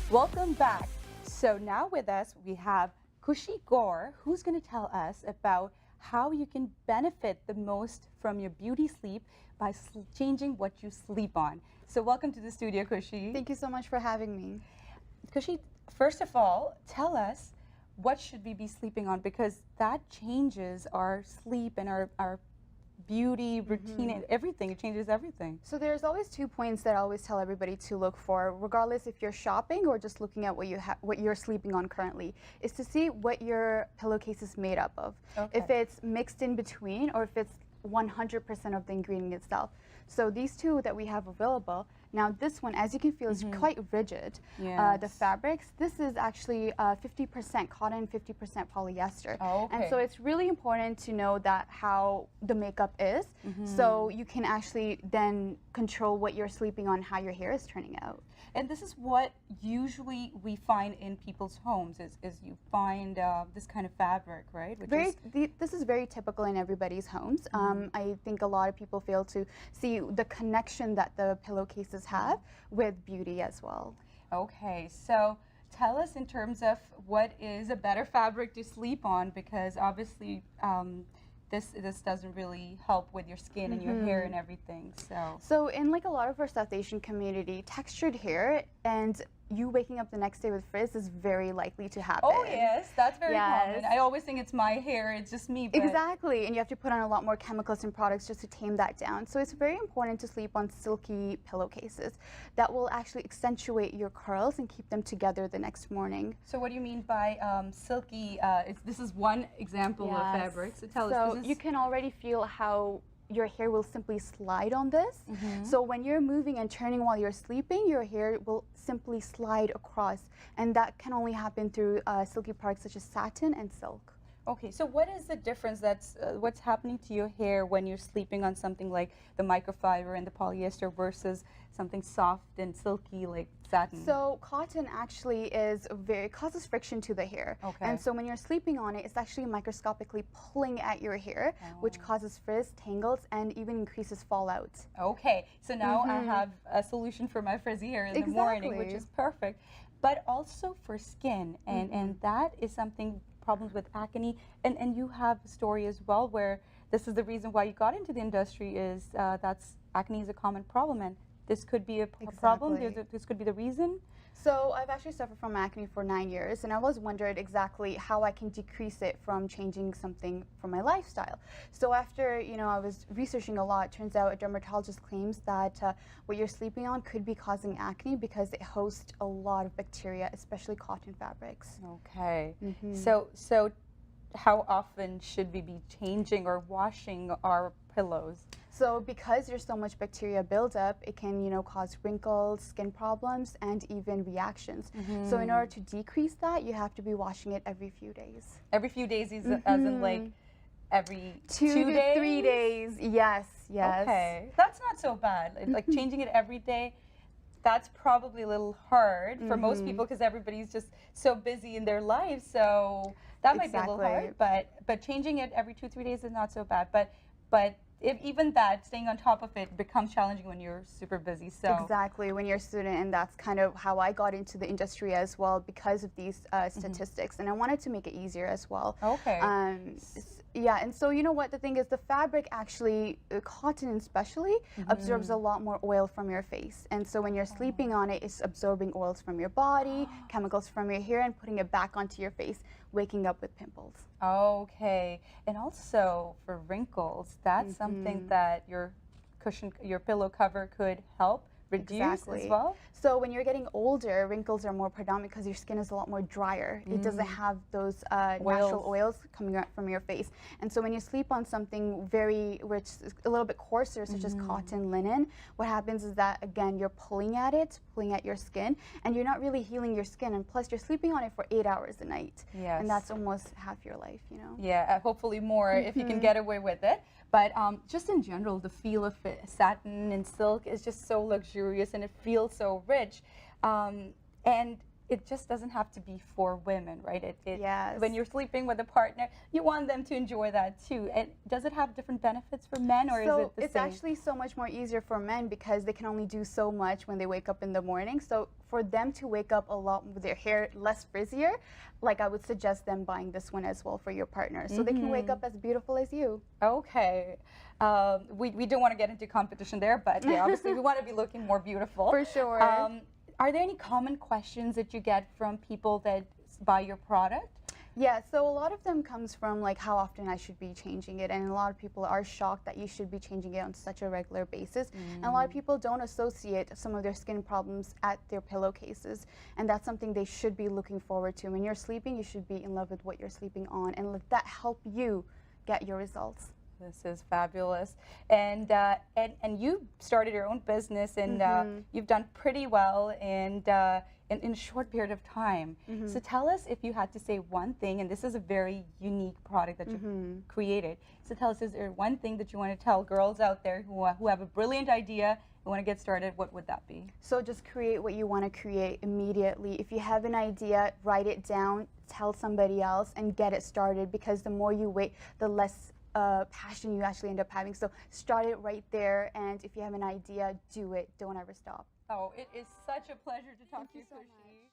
Welcome back. So now with us we have Kushi Kaur, who's going to tell us about how you can benefit the most from your beauty sleep by changing what you sleep on. So welcome to the studio, Kushi. Thank you so much for having me. Kushi, first of all, tell us what should we be sleeping on, because that changes our sleep and our beauty routine and everything. It changes everything. So there's always 2 points that I always tell everybody to look for, regardless if you're shopping or just looking at what you're sleeping on currently, is to see what your pillowcase is made up of. Okay. If it's mixed in between or if it's 100% of the ingredient itself. So these two that we have available. Now this one, as you can feel, is quite rigid. Yes. The fabrics, this is actually 50% cotton, 50% polyester. Oh, okay. And so it's really important to know that how the makeup is, so you can actually then control what you're sleeping on, how your hair is turning out. And this is what usually we find in people's homes, is you find this kind of fabric, right? Which This is very typical in everybody's homes. I think a lot of people fail to see the connection that the pillowcases have with beauty as well. Okay, so tell us in terms of what is a better fabric to sleep on, because obviously this doesn't really help with your skin and your hair and everything. So in like a lot of our South Asian community, textured hair and you waking up the next day with frizz is very likely to happen. Oh yes, that's very common. I always think it's my hair, it's just me. But exactly, and you have to put on a lot more chemicals and products just to tame that down. So it's very important to sleep on silky pillowcases that will actually accentuate your curls and keep them together the next morning. So what do you mean by silky? This is one example of fabric. So tell us. So you can already feel how your hair will simply slide on this. So when you're moving and turning while you're sleeping, your hair will simply slide across, and that can only happen through silky products such as satin and silk. Okay, so what is the difference what's happening to your hair when you're sleeping on something like the microfiber and the polyester versus something soft and silky like satin? So cotton actually causes friction to the hair. Okay. And so when you're sleeping on it, it's actually microscopically pulling at your hair, which causes frizz, tangles, and even increases fallout. Okay, so now I have a solution for my frizzy hair in the morning, which is perfect. But also for skin, and that is something, problems with acne, and you have a story as well where this is the reason why you got into the industry, is acne is a common problem, and this could be a problem. This could be the reason. So I've actually suffered from acne for 9 years, and I always wondered exactly how I can decrease it from changing something from my lifestyle. So after I was researching a lot, it turns out a dermatologist claims that what you're sleeping on could be causing acne because it hosts a lot of bacteria, especially cotton fabrics. Okay. So how often should we be changing or washing our pillows? So because there's so much bacteria buildup, it can cause wrinkles, skin problems, and even reactions. So in order to decrease that, you have to be washing it every few days. Every few days is as in like every 2 to 3 days. Yes, yes. Okay, that's not so bad. Like changing it every day, that's probably a little hard for most people because everybody's just so busy in their lives. So that might be a little hard. But changing it every 2 to 3 days is not so bad. But even that, staying on top of it becomes challenging when you're super busy. So exactly, when you're a student, and that's kind of how I got into the industry as well, because of these statistics, and I wanted to make it easier as well. Okay. Yeah, and so you know what the thing is, the fabric actually, cotton especially, absorbs a lot more oil from your face, and so when you're sleeping on it, it's absorbing oils from your body, chemicals from your hair, and putting it back onto your face, waking up with pimples. Okay, and also for wrinkles, that's something that your pillow cover could help reduce as well? So when you're getting older, wrinkles are more predominant because your skin is a lot more drier. It doesn't have those natural oils coming out from your face. And so when you sleep on something which is a little bit coarser, such as cotton, linen, what happens is that, again, you're pulling at your skin, and you're not really healing your skin. And plus, you're sleeping on it for 8 hours a night. Yes. And that's almost half your life, Yeah, hopefully more if you can get away with it. But just in general, the feel of it, satin and silk is just so luxurious, and it feels so rich. And it just doesn't have to be for women, right? Yes. When you're sleeping with a partner, you want them to enjoy that too. And does it have different benefits for men, or is it the same? It's actually so much more easier for men because they can only do so much when they wake up in the morning. So for them to wake up a lot with their hair less frizzier, like I would suggest them buying this one as well for your partner, so they can wake up as beautiful as you. Okay. We don't want to get into competition there, but yeah, obviously we want to be looking more beautiful. For sure. Are there any common questions that you get from people that buy your product? Yeah, so a lot of them comes from like how often I should be changing it, and a lot of people are shocked that you should be changing it on such a regular basis. And a lot of people don't associate some of their skin problems at their pillowcases, and that's something they should be looking forward to. When you're sleeping, you should be in love with what you're sleeping on, and let that help you get your results. This is fabulous, and you started your own business, and you've done pretty well, and in a short period of time. So tell us, if you had to say one thing, and this is a very unique product that you've created. So tell us, is there one thing that you want to tell girls out there who have a brilliant idea and want to get started? What would that be? So just create what you want to create immediately. If you have an idea, write it down, tell somebody else, and get it started. Because the more you wait, the less passion you actually end up having. So start it right there, and if you have an idea, do it. Don't ever stop. Oh, it is such a pleasure to talk to you, Kushi.